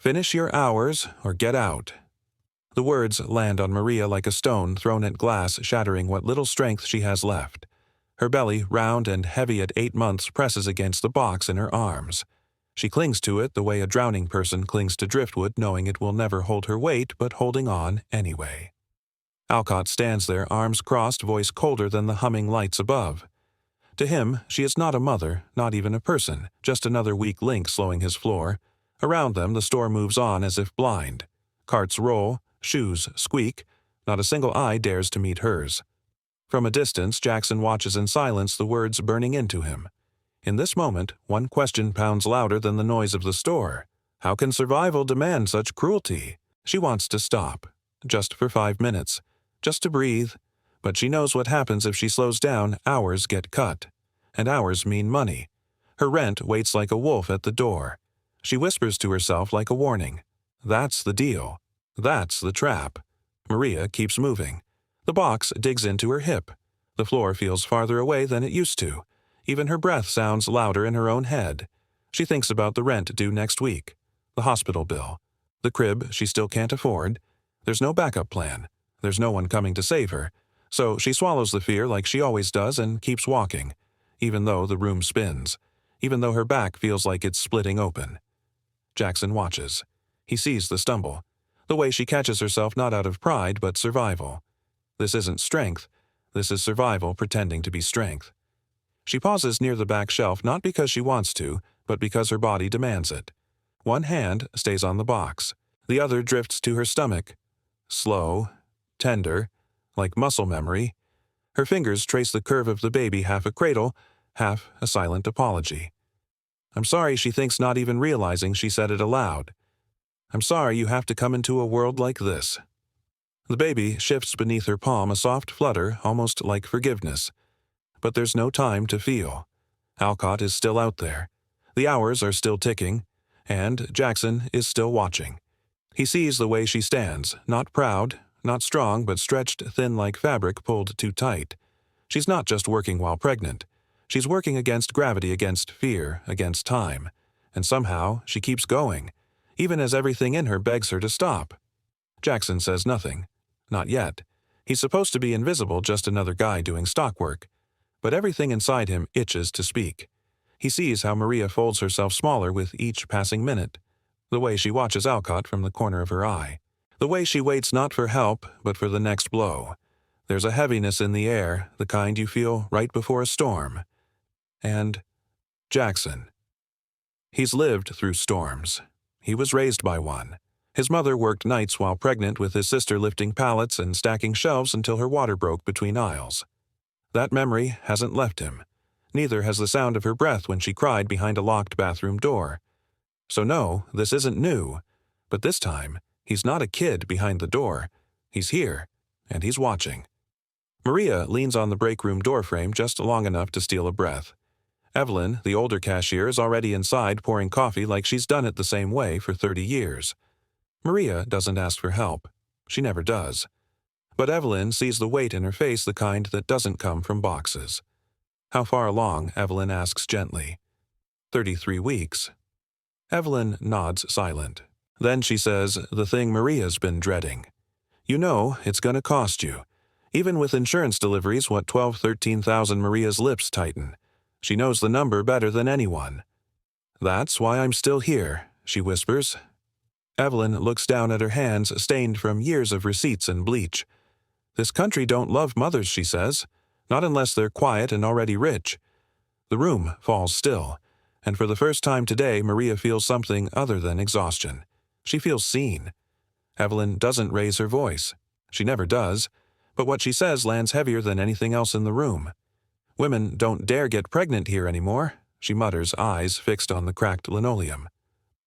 Finish your hours or get out. The words land on Maria like a stone thrown at glass, shattering what little strength she has left. Her belly, round and heavy at 8 months, presses against the box in her arms. She clings to it the way a drowning person clings to driftwood, knowing it will never hold her weight, but holding on anyway. Alcott stands there, arms crossed, voice colder than the humming lights above. To him, she is not a mother, not even a person, just another weak link slowing his floor. Around them, the store moves on as if blind. Carts roll, shoes squeak, not a single eye dares to meet hers. From a distance, Jackson watches in silence, the words burning into him. In this moment, one question pounds louder than the noise of the store. How can survival demand such cruelty? She wants to stop, just for 5 minutes, just to breathe. But she knows what happens if she slows down. Hours get cut. And hours mean money. Her rent waits like a wolf at the door. She whispers to herself like a warning. That's the deal. That's the trap. Maria keeps moving. The box digs into her hip. The floor feels farther away than it used to. Even her breath sounds louder in her own head. She thinks about the rent due next week, the hospital bill, the crib she still can't afford. There's no backup plan. There's no one coming to save her. So she swallows the fear like she always does and keeps walking, even though the room spins, even though her back feels like it's splitting open. Jackson watches. He sees the stumble, the way she catches herself not out of pride but survival. This isn't strength. This is survival pretending to be strength. She pauses near the back shelf not because she wants to, but because her body demands it. One hand stays on the box. The other drifts to her stomach. Slow, tender, like muscle memory. Her fingers trace the curve of the baby, half a cradle, half a silent apology. I'm sorry, she thinks, not even realizing she said it aloud. I'm sorry you have to come into a world like this. The baby shifts beneath her palm, a soft flutter, almost like forgiveness. But there's no time to feel. Alcott is still out there. The hours are still ticking, and Jackson is still watching. He sees the way she stands, not proud, not strong, but stretched thin like fabric pulled too tight. She's not just working while pregnant. She's working against gravity, against fear, against time. And somehow she keeps going, even as everything in her begs her to stop. Jackson says nothing. Not yet. He's supposed to be invisible, just another guy doing stock work. But everything inside him itches to speak. He sees how Maria folds herself smaller with each passing minute, the way she watches Alcott from the corner of her eye, the way she waits not for help, but for the next blow. There's a heaviness in the air, the kind you feel right before a storm. And Jackson. He's lived through storms. He was raised by one. His mother worked nights while pregnant, with his sister lifting pallets and stacking shelves until her water broke between aisles. That memory hasn't left him. Neither has the sound of her breath when she cried behind a locked bathroom door. So no, this isn't new. But this time, he's not a kid behind the door. He's here, and he's watching. Maria leans on the break room doorframe just long enough to steal a breath. Evelyn, the older cashier, is already inside pouring coffee like she's done it the same way for 30 years. Maria doesn't ask for help. She never does. But Evelyn sees the weight in her face, the kind that doesn't come from boxes. How far along? Evelyn asks gently. 33 weeks. Evelyn nods silent. Then she says the thing Maria's been dreading. You know, it's going to cost you. Even with insurance deliveries, what, 13,000? Maria's lips tighten. She knows the number better than anyone. That's why I'm still here, she whispers. Evelyn looks down at her hands, stained from years of receipts and bleach. This country don't love mothers, she says. Not unless they're quiet and already rich. The room falls still, and for the first time today, Maria feels something other than exhaustion. She feels seen. Evelyn doesn't raise her voice. She never does, but what she says lands heavier than anything else in the room. Women don't dare get pregnant here anymore, she mutters, eyes fixed on the cracked linoleum.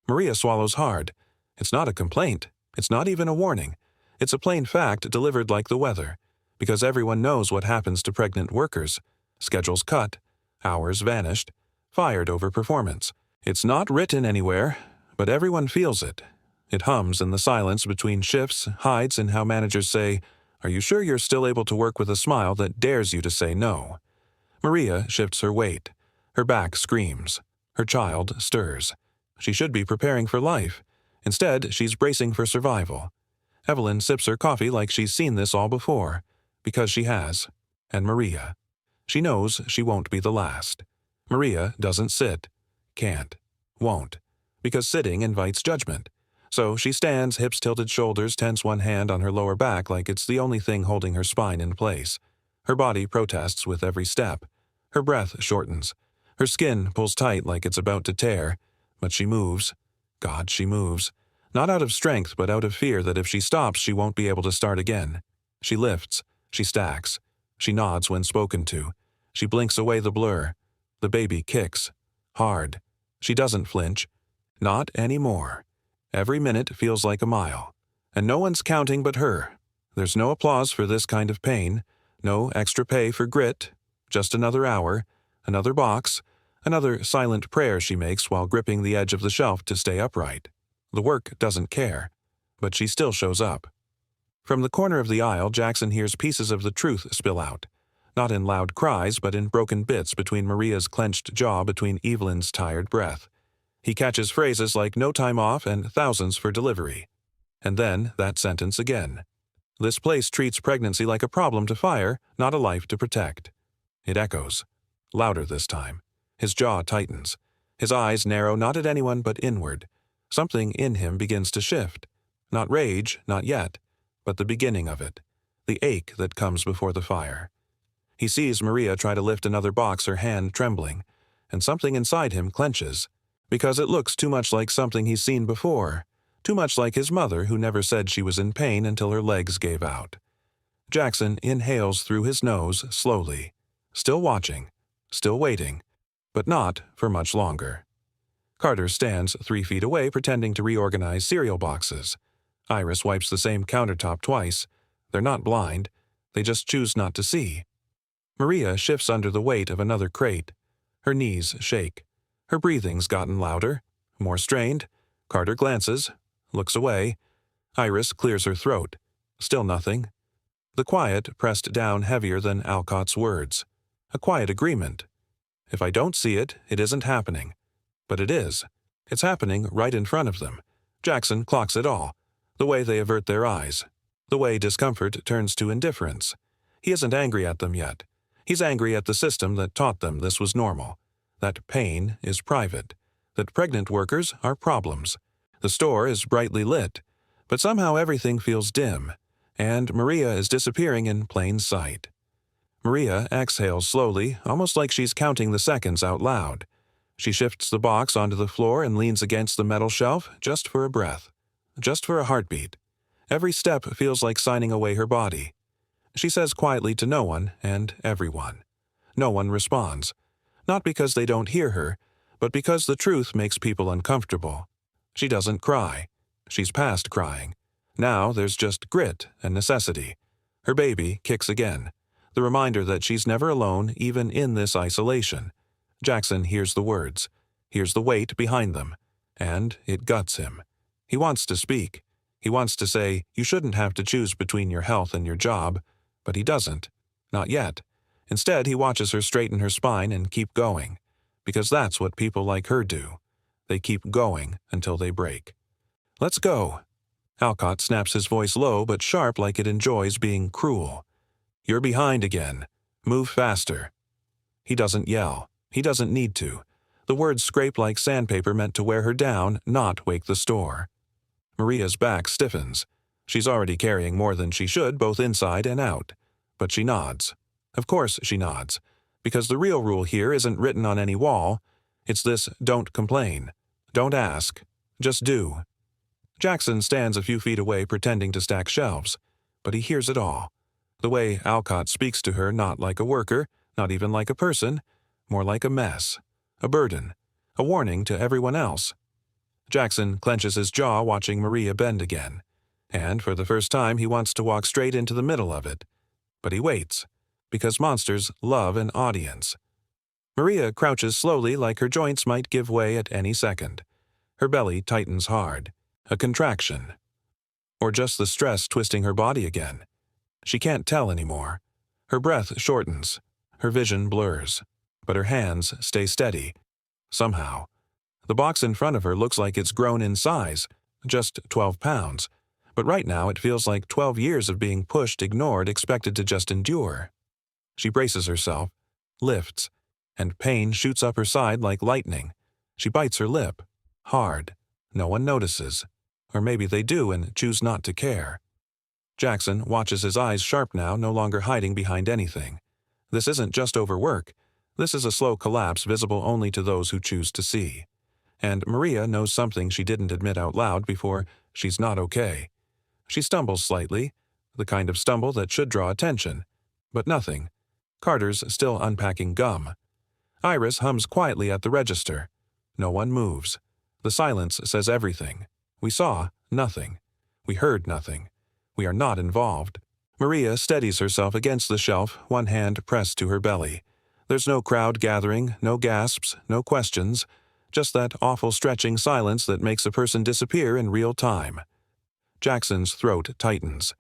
Maria swallows hard. It's not a complaint. It's not even a warning. It's a plain fact delivered like the weather, because everyone knows what happens to pregnant workers. Schedules cut, hours vanished, fired over performance. It's not written anywhere, but everyone feels it. It hums in the silence between shifts, hides in how managers say, "Are you sure you're still able to work?" with a smile that dares you to say no. Maria shifts her weight. Her back screams. Her child stirs. She should be preparing for life. Instead, she's bracing for survival. Evelyn sips her coffee like she's seen this all before, because she has. And Maria. She knows she won't be the last. Maria doesn't sit. Can't. Won't. Because sitting invites judgment. So she stands, hips tilted, shoulders tense, one hand on her lower back like it's the only thing holding her spine in place. Her body protests with every step. Her breath shortens. Her skin pulls tight like it's about to tear. But she moves. God, she moves. Not out of strength, but out of fear that if she stops, she won't be able to start again. She lifts. She stacks. She nods when spoken to. She blinks away the blur. The baby kicks. Hard. She doesn't flinch. Not anymore. Every minute feels like a mile. And no one's counting but her. There's no applause for this kind of pain. No extra pay for grit. Just another hour. Another box. Another silent prayer she makes while gripping the edge of the shelf to stay upright. The work doesn't care. But she still shows up. From the corner of the aisle, Jackson hears pieces of the truth spill out. Not in loud cries, but in broken bits between Maria's clenched jaw, between Evelyn's tired breath. He catches phrases like no time off and thousands for delivery. And then that sentence again. This place treats pregnancy like a problem to fire, not a life to protect. It echoes. Louder this time. His jaw tightens. His eyes narrow not at anyone but inward. Something in him begins to shift. Not rage, not yet, but the beginning of it. The ache that comes before the fire. He sees Maria try to lift another box, her hand trembling, and something inside him clenches, because it looks too much like something he's seen before, too much like his mother who never said she was in pain until her legs gave out. Jackson inhales through his nose slowly, still watching, still waiting, but not for much longer. Carter stands 3 feet away pretending to reorganize cereal boxes. Iris wipes the same countertop twice. They're not blind. They just choose not to see. Maria shifts under the weight of another crate. Her knees shake. Her breathing's gotten louder, more strained. Carter glances, looks away. Iris clears her throat. Still nothing. The quiet pressed down heavier than Alcott's words. A quiet agreement. If I don't see it, it isn't happening. But it is. It's happening right in front of them. Jackson clocks it all. The way they avert their eyes. The way discomfort turns to indifference. He isn't angry at them yet. He's angry at the system that taught them this was normal. That pain is private. That pregnant workers are problems. The store is brightly lit. But somehow everything feels dim. And Maria is disappearing in plain sight. Maria exhales slowly, almost like she's counting the seconds out loud. She shifts the box onto the floor and leans against the metal shelf just for a breath. Just for a heartbeat. Every step feels like signing away her body. She says quietly to no one and everyone. No one responds. Not because they don't hear her, but because the truth makes people uncomfortable. She doesn't cry. She's past crying. Now there's just grit and necessity. Her baby kicks again. The reminder that she's never alone, even in this isolation. Jackson hears the words, hears the weight behind them, and it guts him. He wants to speak. He wants to say, you shouldn't have to choose between your health and your job, but he doesn't. Not yet. Instead, he watches her straighten her spine and keep going, because that's what people like her do. They keep going until they break. Let's go. Alcott snaps his voice low but sharp like it enjoys being cruel. You're behind again. Move faster. He doesn't yell. He doesn't need to. The words scrape like sandpaper meant to wear her down, not wake the store. Maria's back stiffens. She's already carrying more than she should, both inside and out. But she nods. Of course she nods. Because the real rule here isn't written on any wall. It's this don't complain. Don't ask. Just do. Jackson stands a few feet away pretending to stack shelves. But he hears it all. The way Alcott speaks to her, not like a worker, not even like a person, more like a mess, a burden, a warning to everyone else. Jackson clenches his jaw watching Maria bend again. And for the first time he wants to walk straight into the middle of it. But he waits, because monsters love an audience. Maria crouches slowly like her joints might give way at any second. Her belly tightens hard. A contraction. Or just the stress twisting her body again. She can't tell anymore. Her breath shortens. Her vision blurs. But her hands stay steady. Somehow. The box in front of her looks like it's grown in size. just 12 pounds. But right now it feels like 12 years of being pushed, ignored, expected to just endure. She braces herself, lifts, and pain shoots up her side like lightning. She bites her lip. Hard. No one notices. Or maybe they do and choose not to care. Jackson watches, his eyes sharp now, no longer hiding behind anything. This isn't just overwork. This is a slow collapse visible only to those who choose to see. And Maria knows something she didn't admit out loud before. She's not okay. She stumbles slightly, the kind of stumble that should draw attention. But nothing. Carter's still unpacking gum. Iris hums quietly at the register. No one moves. The silence says everything. We saw nothing. We heard nothing. We are not involved. Maria steadies herself against the shelf, one hand pressed to her belly. There's no crowd gathering, no gasps, no questions, just that awful stretching silence that makes a person disappear in real time. Jackson's throat tightens.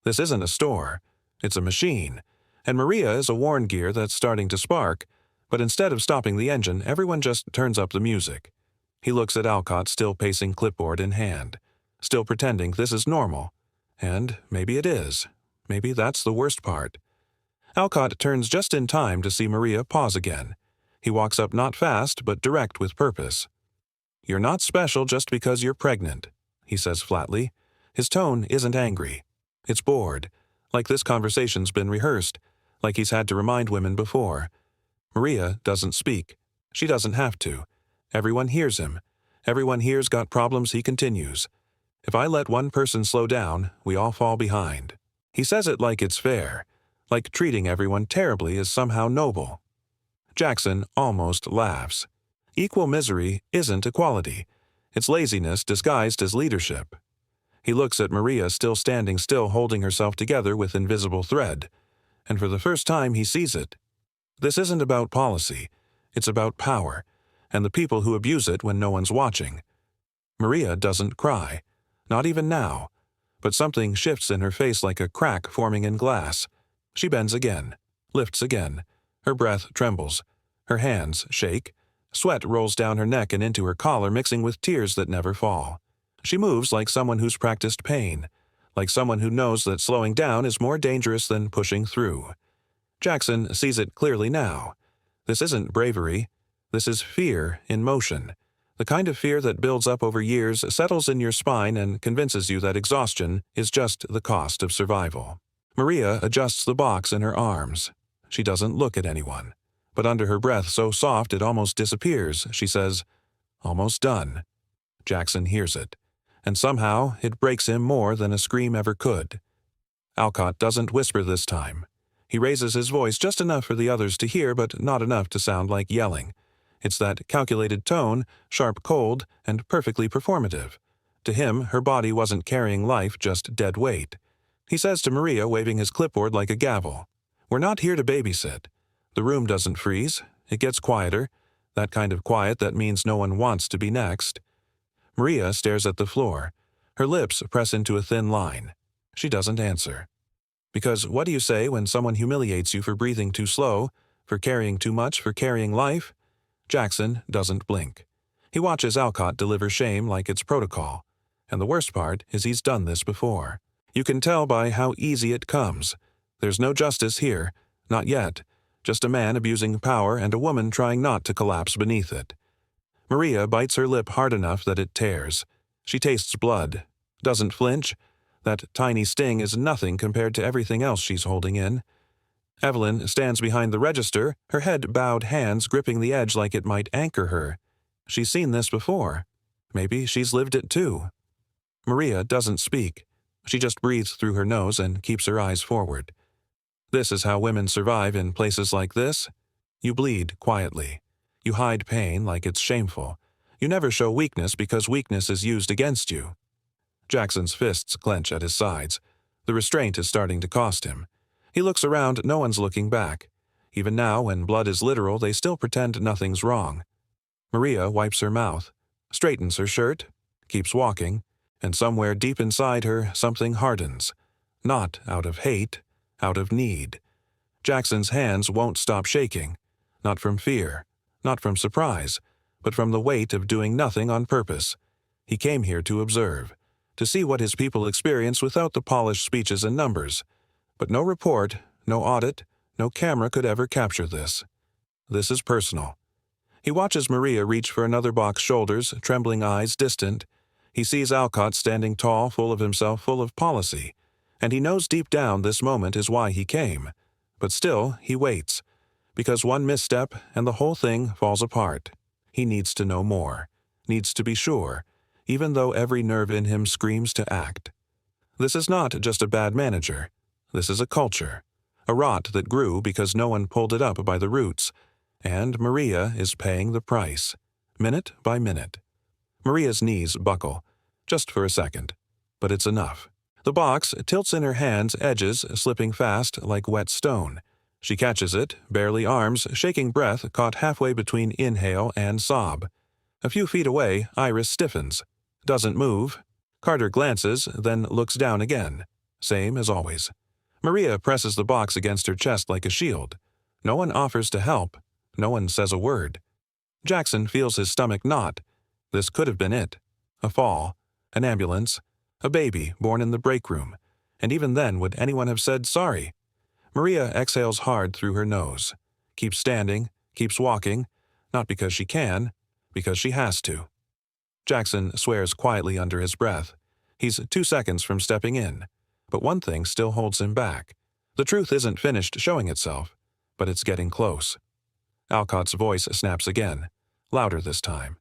This isn't a store. It's a machine. And Maria is a worn gear that's starting to spark, but instead of stopping the engine, everyone just turns up the music. He looks at Alcott, still pacing, clipboard in hand, still pretending this is normal. And maybe it is. Maybe that's the worst part. Alcott turns just in time to see Maria pause again. He walks up, not fast, but direct with purpose. "You're not special just because you're pregnant," he says flatly. His tone isn't angry. It's bored, like this conversation's been rehearsed, like he's had to remind women before. Maria doesn't speak. She doesn't have to. Everyone hears him. Everyone here's got problems, he continues. If I let one person slow down, we all fall behind. He says it like it's fair, like treating everyone terribly is somehow noble. Jackson almost laughs. Equal misery isn't equality. It's laziness disguised as leadership. He looks at Maria, still standing still, holding herself together with invisible thread. And for the first time he sees it. This isn't about policy. It's about power, and the people who abuse it when no one's watching. Maria doesn't cry. Not even now. But something shifts in her face like a crack forming in glass. She bends again, lifts again. Her breath trembles. Her hands shake. Sweat rolls down her neck and into her collar, mixing with tears that never fall. She moves like someone who's practiced pain, like someone who knows that slowing down is more dangerous than pushing through. Jackson sees it clearly now. This isn't bravery. This is fear in motion. The kind of fear that builds up over years, settles in your spine, and convinces you that exhaustion is just the cost of survival. Maria adjusts the box in her arms. She doesn't look at anyone. But under her breath, so soft it almost disappears, she says, "Almost done." Jackson hears it. And somehow it breaks him more than a scream ever could. Alcott doesn't whisper this time. He raises his voice just enough for the others to hear, but not enough to sound like yelling. It's that calculated tone, sharp, cold, and perfectly performative. To him, her body wasn't carrying life, just dead weight. He says to Maria, waving his clipboard like a gavel, "We're not here to babysit." The room doesn't freeze. It gets quieter, that kind of quiet that means no one wants to be next. Maria stares at the floor. Her lips press into a thin line. She doesn't answer. Because what do you say when someone humiliates you for breathing too slow, for carrying too much, for carrying life? Jackson doesn't blink. He watches Alcott deliver shame like it's protocol. And the worst part is he's done this before. You can tell by how easy it comes. There's no justice here, not yet. Just a man abusing power and a woman trying not to collapse beneath it. Maria bites her lip hard enough that it tears. She tastes blood. Doesn't flinch. That tiny sting is nothing compared to everything else she's holding in. Evelyn stands behind the register, her head bowed, hands gripping the edge like it might anchor her. She's seen this before. Maybe she's lived it too. Maria doesn't speak. She just breathes through her nose and keeps her eyes forward. This is how women survive in places like this. You bleed quietly. You hide pain like it's shameful. You never show weakness because weakness is used against you. Jackson's fists clench at his sides. The restraint is starting to cost him. He looks around, no one's looking back. Even now, when blood is literal, they still pretend nothing's wrong. Maria wipes her mouth, straightens her shirt, keeps walking, and somewhere deep inside her, something hardens. Not out of hate, out of need. Jackson's hands won't stop shaking. Not from fear, not from surprise, but from the weight of doing nothing on purpose. He came here to observe, to see what his people experience without the polished speeches and numbers. But no report, no audit, no camera could ever capture this. This is personal. He watches Maria reach for another box's shoulders, trembling eyes distant. He sees Alcott standing tall, full of himself, full of policy. And he knows deep down this moment is why he came. But still, he waits. Because one misstep and the whole thing falls apart. He needs to know more. Needs to be sure, even though every nerve in him screams to act. This is not just a bad manager. This is a culture. A rot that grew because no one pulled it up by the roots. And Maria is paying the price, minute by minute. Maria's knees buckle, just for a second. But it's enough. The box tilts in her hands, edges slipping fast like wet stone. She catches it, barely arms, shaking breath caught halfway between inhale and sob. A few feet away, Iris stiffens. Doesn't move. Carter glances, then looks down again. Same as always. Maria presses the box against her chest like a shield. No one offers to help. No one says a word. Jackson feels his stomach knot. This could have been it. A fall. An ambulance. A baby born in the break room. And even then, would anyone have said sorry? Maria exhales hard through her nose. Keeps standing, keeps walking, not because she can, because she has to. Jackson swears quietly under his breath. He's 2 seconds from stepping in. But one thing still holds him back. The truth isn't finished showing itself, but it's getting close. Alcott's voice snaps again, louder this time.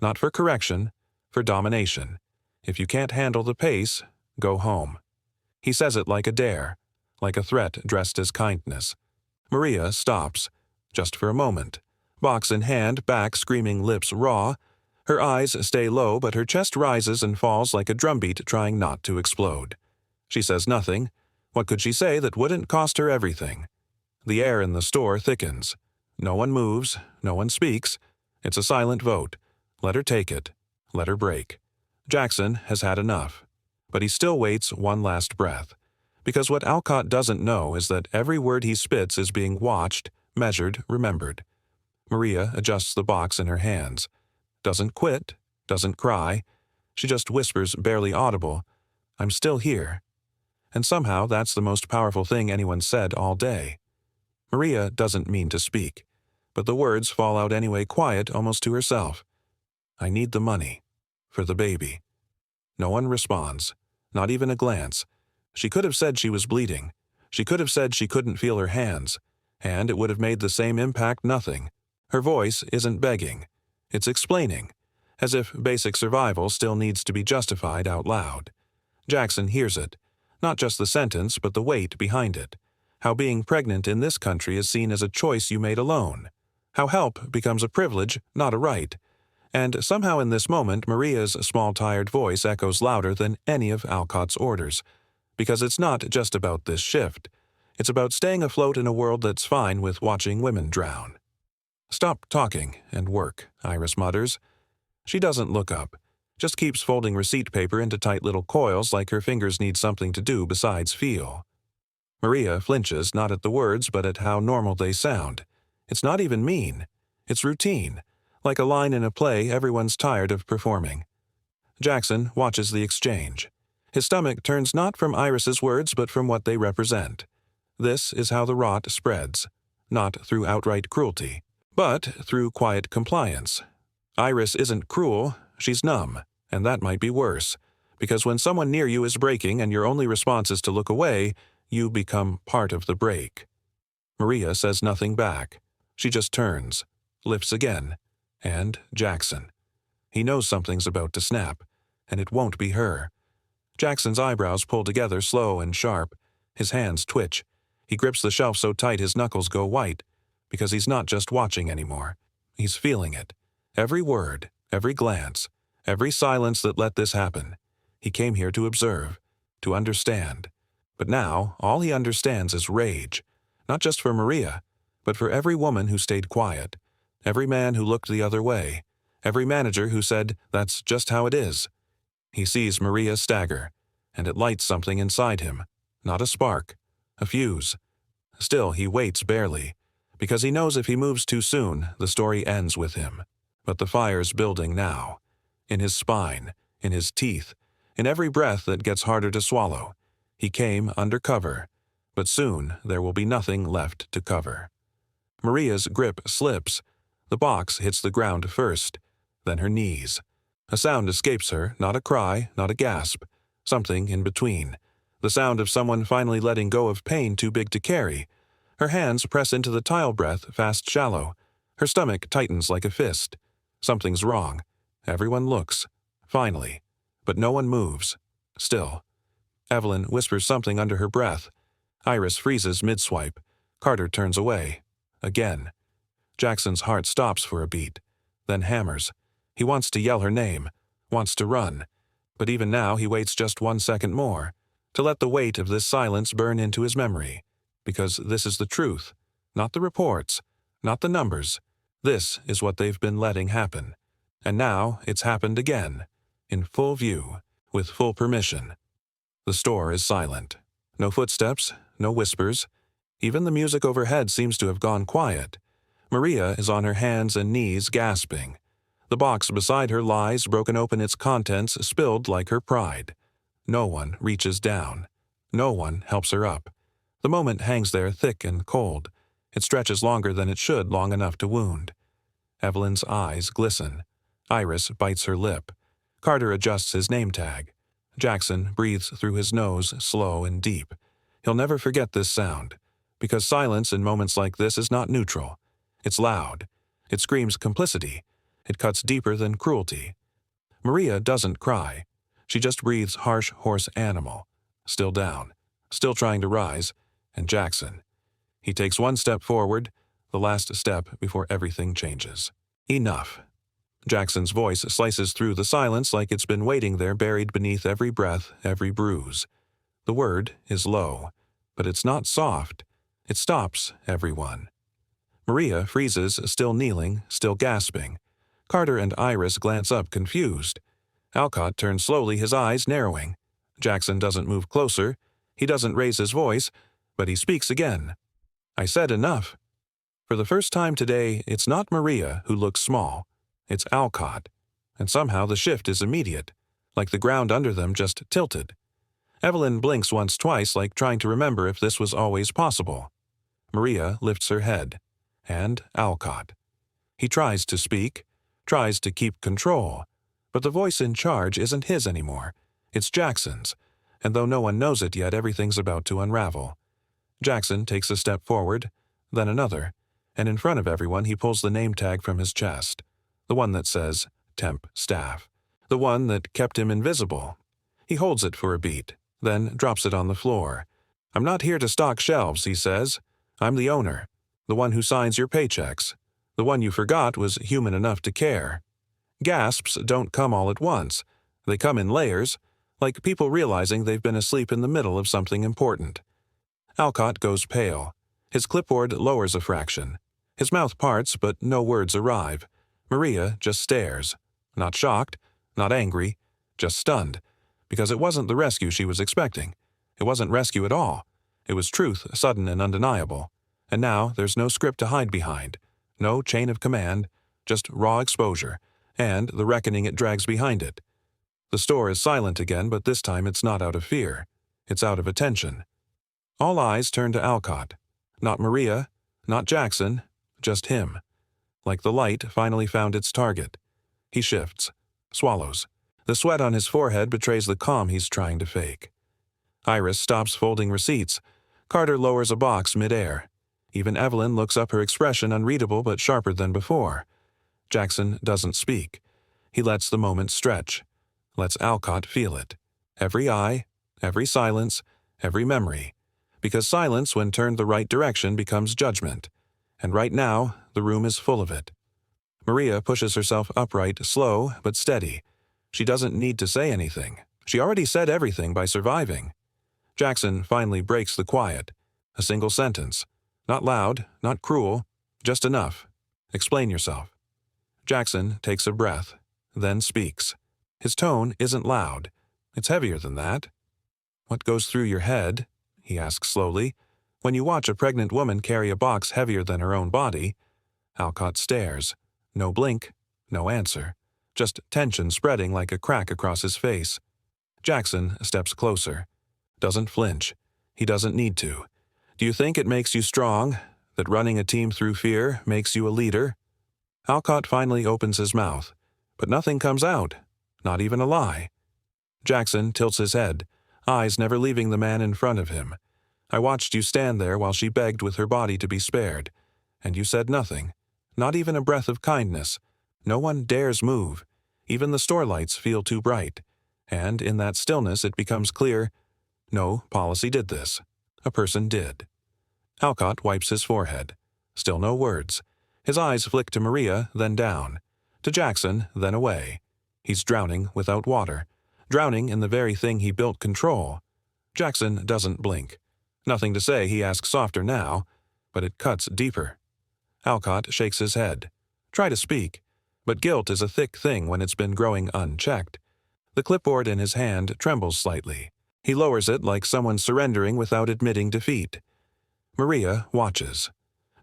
Not for correction, for domination. If you can't handle the pace, go home. He says it like a dare, like a threat dressed as kindness. Maria stops, just for a moment. Box in hand, back screaming, lips raw. Her eyes stay low, but her chest rises and falls like a drumbeat trying not to explode. She says nothing. What could she say that wouldn't cost her everything? The air in the store thickens. No one moves, no one speaks. It's a silent vote. Let her take it. Let her break. Jackson has had enough. But he still waits one last breath. Because what Alcott doesn't know is that every word he spits is being watched, measured, remembered. Maria adjusts the box in her hands. Doesn't quit, doesn't cry. She just whispers, barely audible, "I'm still here." And somehow that's the most powerful thing anyone said all day. Maria doesn't mean to speak, but the words fall out anyway, quiet, almost to herself. "I need the money. For the baby." No one responds, not even a glance. She could have said she was bleeding. She could have said she couldn't feel her hands, and it would have made the same impact nothing. Her voice isn't begging. It's explaining, as if basic survival still needs to be justified out loud. Jackson hears it, not just the sentence, but the weight behind it. How being pregnant in this country is seen as a choice you made alone. How help becomes a privilege, not a right. And somehow in this moment, Maria's small, tired voice echoes louder than any of Alcott's orders. Because it's not just about this shift. It's about staying afloat in a world that's fine with watching women drown. "Stop talking and work," Iris mutters. She doesn't look up, just keeps folding receipt paper into tight little coils like her fingers need something to do besides feel. Maria flinches not at the words but at how normal they sound. It's not even mean. It's routine, like a line in a play everyone's tired of performing. Jackson watches the exchange. His stomach turns not from Iris's words but from what they represent. This is how the rot spreads, not through outright cruelty, but through quiet compliance. Iris isn't cruel, she's numb, and that might be worse, because when someone near you is breaking and your only response is to look away, you become part of the break. Maria says nothing back. She just turns, lifts again, and Jackson. He knows something's about to snap, and it won't be her. Jackson's eyebrows pull together, slow and sharp. His hands twitch. He grips the shelf so tight his knuckles go white, because he's not just watching anymore. He's feeling it. Every word, every glance, every silence that let this happen. He came here to observe, to understand. But now, all he understands is rage. Not just for Maria, but for every woman who stayed quiet, every man who looked the other way, every manager who said, "That's just how it is." He sees Maria stagger, and it lights something inside him. Not a spark, a fuse. Still, he waits barely, because he knows if he moves too soon, the story ends with him. But the fire's building now, in his spine, in his teeth, in every breath that gets harder to swallow. He came undercover, but soon there will be nothing left to cover. Maria's grip slips. The box hits the ground first, then her knees. A sound escapes her, not a cry, not a gasp, something in between. The sound of someone finally letting go of pain too big to carry. Her hands press into the tile breath fast shallow. Her stomach tightens like a fist. Something's wrong. Everyone looks. Finally. But no one moves. Still. Evelyn whispers something under her breath. Iris freezes mid-swipe. Carter turns away. Again. Jackson's heart stops for a beat, then hammers. He wants to yell her name, wants to run. But even now he waits just 1 second more, to let the weight of this silence burn into his memory. Because this is the truth, not the reports, not the numbers. This is what they've been letting happen. And now it's happened again, in full view, with full permission. The store is silent. No footsteps, no whispers. Even the music overhead seems to have gone quiet. Maria is on her hands and knees gasping. The box beside her lies, broken open, its contents spilled like her pride. No one reaches down. No one helps her up. The moment hangs there thick and cold. It stretches longer than it should, long enough to wound. Evelyn's eyes glisten. Iris bites her lip. Carter adjusts his name tag. Jackson breathes through his nose, slow and deep. He'll never forget this sound, because silence in moments like this is not neutral. It's loud. It screams complicity. It cuts deeper than cruelty. Maria doesn't cry. She just breathes harsh, hoarse animal. Still down. Still trying to rise. And Jackson. He takes 1 step forward, the last step before everything changes. Enough. Jackson's voice slices through the silence like it's been waiting there, buried beneath every breath, every bruise. The word is low, but it's not soft. It stops everyone. Maria freezes, still kneeling, still gasping. Carter and Iris glance up, confused. Alcott turns slowly, his eyes narrowing. Jackson doesn't move closer. He doesn't raise his voice, but he speaks again. I said enough. For the first time today, it's not Maria who looks small. It's Alcott. And somehow the shift is immediate, like the ground under them just tilted. Evelyn blinks once, twice, like trying to remember if this was always possible. Maria lifts her head. And Alcott. He tries to speak, tries to keep control, but the voice in charge isn't his anymore. It's Jackson's, and though no one knows it yet, everything's about to unravel. Jackson takes a step forward, then another, and in front of everyone he pulls the name tag from his chest, the one that says Temp Staff, the one that kept him invisible. He holds it for a beat, then drops it on the floor. I'm not here to stock shelves, he says. I'm the owner. The one who signs your paychecks. The one you forgot was human enough to care. Gasps don't come all at once. They come in layers, like people realizing they've been asleep in the middle of something important. Alcott goes pale. His clipboard lowers a fraction. His mouth parts, but no words arrive. Maria just stares. Not shocked, not angry, just stunned. Because it wasn't the rescue she was expecting. It wasn't rescue at all. It was truth, sudden and undeniable. And now there's no script to hide behind, no chain of command, just raw exposure, and the reckoning it drags behind it. The store is silent again, but this time it's not out of fear. It's out of attention. All eyes turn to Alcott. Not Maria, not Jackson, just him. Like the light finally found its target. He shifts, swallows. The sweat on his forehead betrays the calm he's trying to fake. Iris stops folding receipts. Carter lowers a box midair. Even Evelyn looks up, her expression unreadable but sharper than before. Jackson doesn't speak. He lets the moment stretch. Lets Alcott feel it. Every eye, every silence, every memory. Because silence, when turned the right direction, becomes judgment. And right now, the room is full of it. Maria pushes herself upright, slow but steady. She doesn't need to say anything. She already said everything by surviving. Jackson finally breaks the quiet. A single sentence. Not loud, not cruel, just enough. Explain yourself. Jackson takes a breath, then speaks. His tone isn't loud. It's heavier than that. What goes through your head, he asks slowly, when you watch a pregnant woman carry a box heavier than her own body? Alcott stares. No blink, no answer. just tension spreading like a crack across his face. Jackson steps closer. Doesn't flinch. He doesn't need to. Do you think it makes you strong? That running a team through fear makes you a leader? Alcott finally opens his mouth, but nothing comes out, not even a lie. Jackson tilts his head, eyes never leaving the man in front of him. I watched you stand there while she begged with her body to be spared, and you said nothing, not even a breath of kindness. No one dares move. Even the store lights feel too bright, and in that stillness it becomes clear, no policy did this. A person did. Alcott wipes his forehead. Still no words. His eyes flick to Maria, then down. To Jackson, then away. He's drowning without water. Drowning in the very thing he built control. Jackson doesn't blink. Nothing to say, he asks softer now, but it cuts deeper. Alcott shakes his head. Try to speak, but guilt is a thick thing when it's been growing unchecked. The clipboard in his hand trembles slightly. He lowers it like someone surrendering without admitting defeat. Maria watches.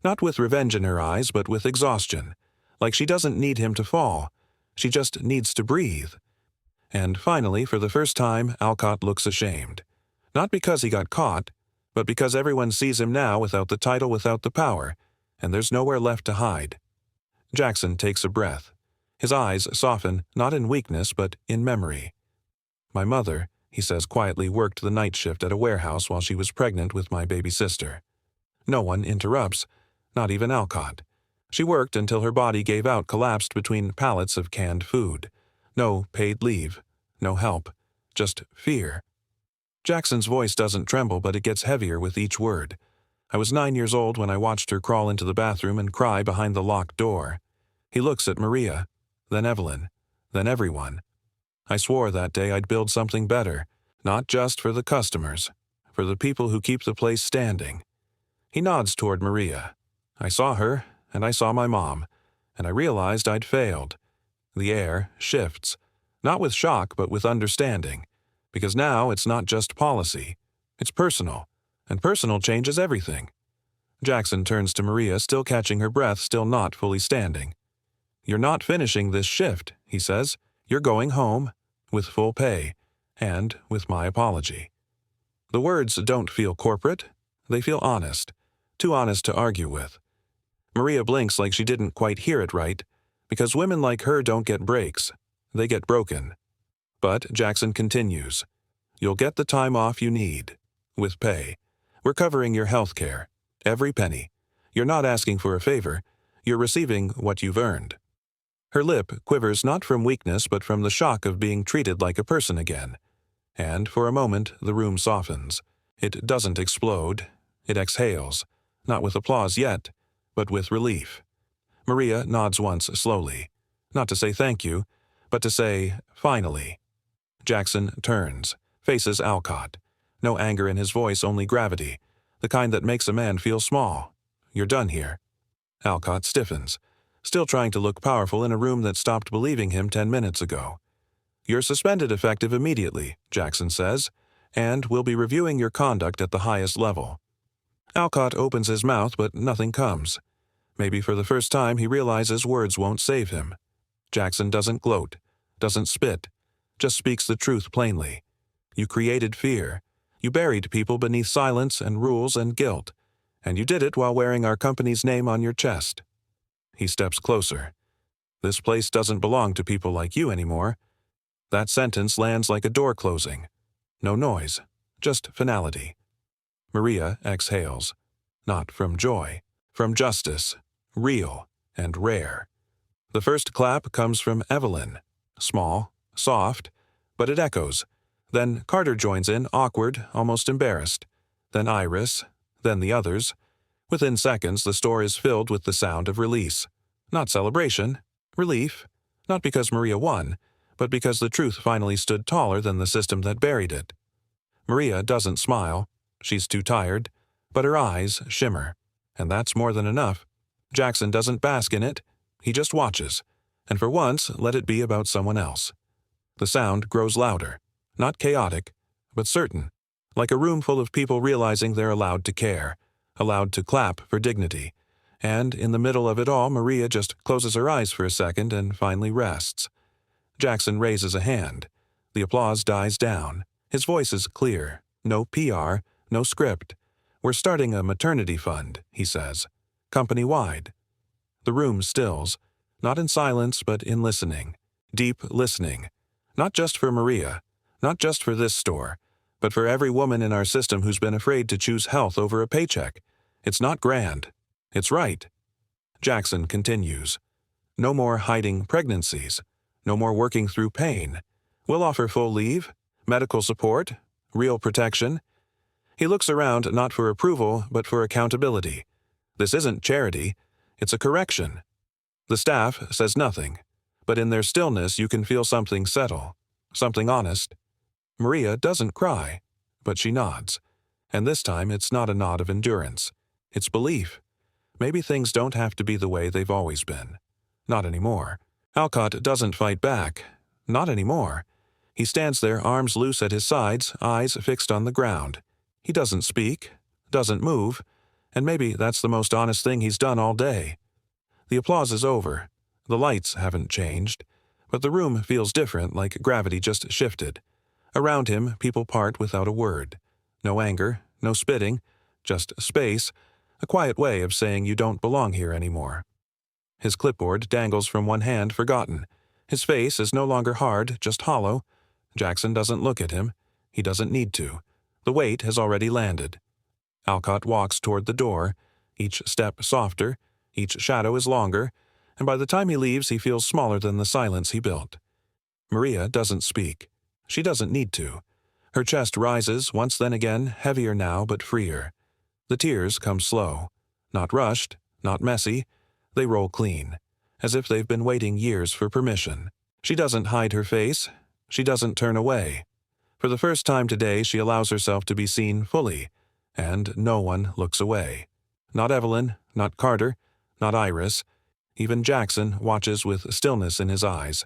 Not with revenge in her eyes, but with exhaustion. Like she doesn't need him to fall. She just needs to breathe. And finally, for the first time, Alcott looks ashamed. Not because he got caught, but because everyone sees him now without the title, without the power, and there's nowhere left to hide. Jackson takes a breath. His eyes soften, not in weakness, but in memory. My mother, he says quietly, worked the night shift at a warehouse while she was pregnant with my baby sister. No one interrupts, not even Alcott. She worked until her body gave out, collapsed between pallets of canned food. No paid leave, no help, just fear. Jackson's voice doesn't tremble, but it gets heavier with each word. I was 9 years old when I watched her crawl into the bathroom and cry behind the locked door. He looks at Maria, then Evelyn, then everyone. I swore that day I'd build something better, not just for the customers, for the people who keep the place standing. He nods toward Maria. I saw her, and I saw my mom, and I realized I'd failed. The air shifts, not with shock but with understanding, because now it's not just policy, it's personal, and personal changes everything. Jackson turns to Maria, still catching her breath, still not fully standing. You're not finishing this shift, he says. You're going home, with full pay, and with my apology. The words don't feel corporate, they feel honest, too honest to argue with. Maria blinks like she didn't quite hear it right, because women like her don't get breaks, they get broken. But Jackson continues, you'll get the time off you need, with pay. We're covering your health care, every penny. You're not asking for a favor, you're receiving what you've earned. Her lip quivers not from weakness but from the shock of being treated like a person again. And for a moment the room softens. It doesn't explode, it exhales, not with applause yet, but with relief. Maria nods once slowly, not to say thank you, but to say, finally. Jackson turns, faces Alcott. No anger in his voice, only gravity, the kind that makes a man feel small. You're done here. Alcott stiffens, still trying to look powerful in a room that stopped believing him 10 minutes ago. You're suspended effective immediately, Jackson says, and we'll be reviewing your conduct at the highest level. Alcott opens his mouth, but nothing comes. Maybe for the first time he realizes words won't save him. Jackson doesn't gloat, doesn't spit, just speaks the truth plainly. You created fear. You buried people beneath silence and rules and guilt, and you did it while wearing our company's name on your chest. He steps closer. This place doesn't belong to people like you anymore. That sentence lands like a door closing. No noise, just finality. Maria exhales. Not from joy, from justice, real and rare. The first clap comes from Evelyn. Small, soft, but it echoes. Then Carter joins in, awkward, almost embarrassed. Then Iris, then the others. Within seconds, the store is filled with the sound of release. Not celebration, relief. Not because Maria won, but because the truth finally stood taller than the system that buried it. Maria doesn't smile. She's too tired, but her eyes shimmer. And that's more than enough. Jackson doesn't bask in it. He just watches. And for once, let it be about someone else. The sound grows louder. Not chaotic, but certain. Like a room full of people realizing they're allowed to care. Allowed to clap for dignity. And in the middle of it all, Maria just closes her eyes for a second and finally rests. Jackson raises a hand. The applause dies down. His voice is clear. No PR, no script. "We're starting a maternity fund," he says. "Company-wide." The room stills, not in silence but in listening. Deep listening. Not just for Maria, not just for this store, but for every woman in our system who's been afraid to choose health over a paycheck. It's not grand. It's right. Jackson continues. "No more hiding pregnancies. No more working through pain. We'll offer full leave, medical support, real protection." He looks around not for approval, but for accountability. This isn't charity. It's a correction. The staff says nothing, but in their stillness you can feel something settle, something honest. Maria doesn't cry, but she nods. And this time it's not a nod of endurance. It's belief. Maybe things don't have to be the way they've always been. Not anymore. Alcott doesn't fight back. Not anymore. He stands there, arms loose at his sides, eyes fixed on the ground. He doesn't speak, doesn't move, and maybe that's the most honest thing he's done all day. The applause is over. The lights haven't changed, but the room feels different, like gravity just shifted. Around him, people part without a word. No anger, no spitting, just space, a quiet way of saying you don't belong here anymore. His clipboard dangles from one hand, forgotten. His face is no longer hard, just hollow. Jackson doesn't look at him. He doesn't need to. The weight has already landed. Alcott walks toward the door, each step softer, each shadow is longer, and by the time he leaves he feels smaller than the silence he built. Maria doesn't speak. She doesn't need to. Her chest rises, once then again, heavier now but freer. The tears come slow. Not rushed, not messy. They roll clean, as if they've been waiting years for permission. She doesn't hide her face. She doesn't turn away. For the first time today she allows herself to be seen fully, and no one looks away. Not Evelyn, not Carter, not Iris. Even Jackson watches with stillness in his eyes,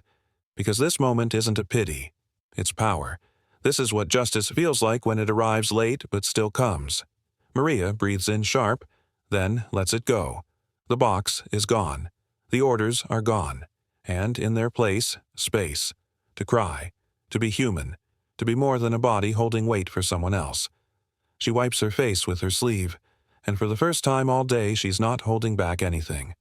because this moment isn't a pity. It's power. This is what justice feels like when it arrives late but still comes. Maria breathes in sharp, then lets it go. The box is gone. The orders are gone. And in their place, space. To cry. To be human. To be more than a body holding weight for someone else. She wipes her face with her sleeve, and for the first time all day she's not holding back anything.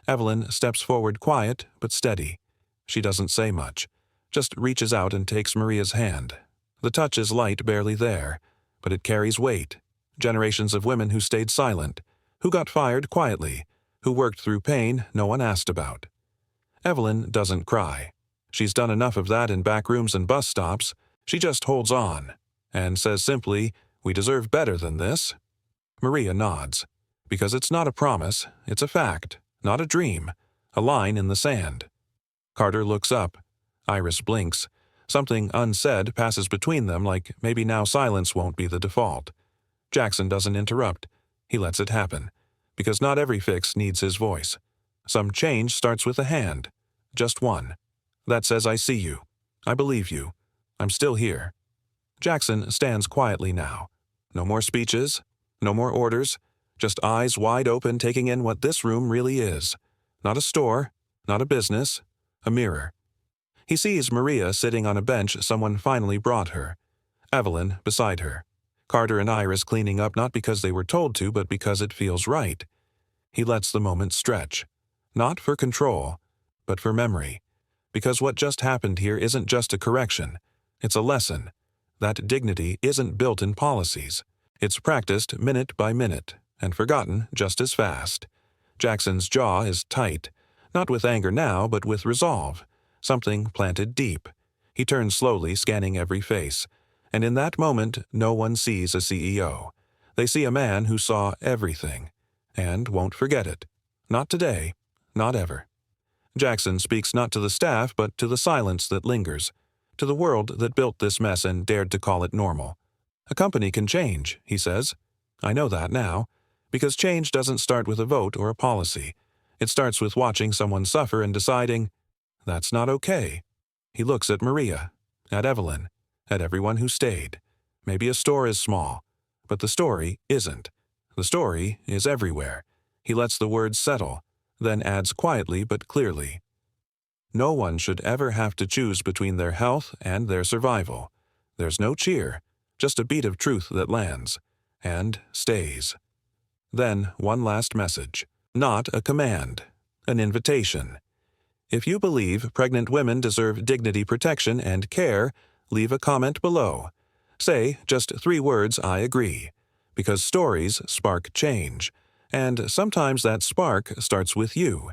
Evelyn steps forward quiet but steady. She doesn't say much, just reaches out and takes Maria's hand. The touch is light, barely there, but it carries weight. Generations of women who stayed silent, who got fired quietly, who worked through pain no one asked about. Evelyn doesn't cry. She's done enough of that in back rooms and bus stops. She just holds on, and says simply, "We deserve better than this." Maria nods, because it's not a promise, it's a fact, not a dream, a line in the sand. Carter looks up. Iris blinks. Something unsaid passes between them, like maybe now silence won't be the default. Jackson doesn't interrupt. He lets it happen, because not every fix needs his voice. Some change starts with a hand, just one. That says, "I see you. I believe you. I'm still here." Jackson stands quietly now. No more speeches, no more orders, just eyes wide open taking in what this room really is. Not a store, not a business, a mirror. He sees Maria sitting on a bench someone finally brought her. Evelyn beside her. Carter and Iris cleaning up not because they were told to, but because it feels right. He lets the moment stretch. Not for control, but for memory. Because what just happened here isn't just a correction. It's a lesson. That dignity isn't built in policies. It's practiced minute by minute, and forgotten just as fast. Jackson's jaw is tight, not with anger now, but with resolve. Something planted deep. He turns slowly, scanning every face. And in that moment, no one sees a CEO. They see a man who saw everything, and won't forget it. Not today, not ever. Jackson speaks not to the staff, but to the silence that lingers, to the world that built this mess and dared to call it normal. A company can change, he says. I know that now, because change doesn't start with a vote or a policy. It starts with watching someone suffer and deciding, that's not okay. He looks at Maria, at Evelyn, at everyone who stayed. Maybe a store is small, but the story isn't. The story is everywhere. He lets the words settle, then adds quietly but clearly, No one should ever have to choose between their health and their survival. There's no cheer, just a beat of truth that lands and stays. Then, one last message. Not a command, an invitation. If you believe pregnant women deserve dignity, protection, and care, leave a comment below. Say just 3 words, "I agree," because stories spark change, and sometimes that spark starts with you.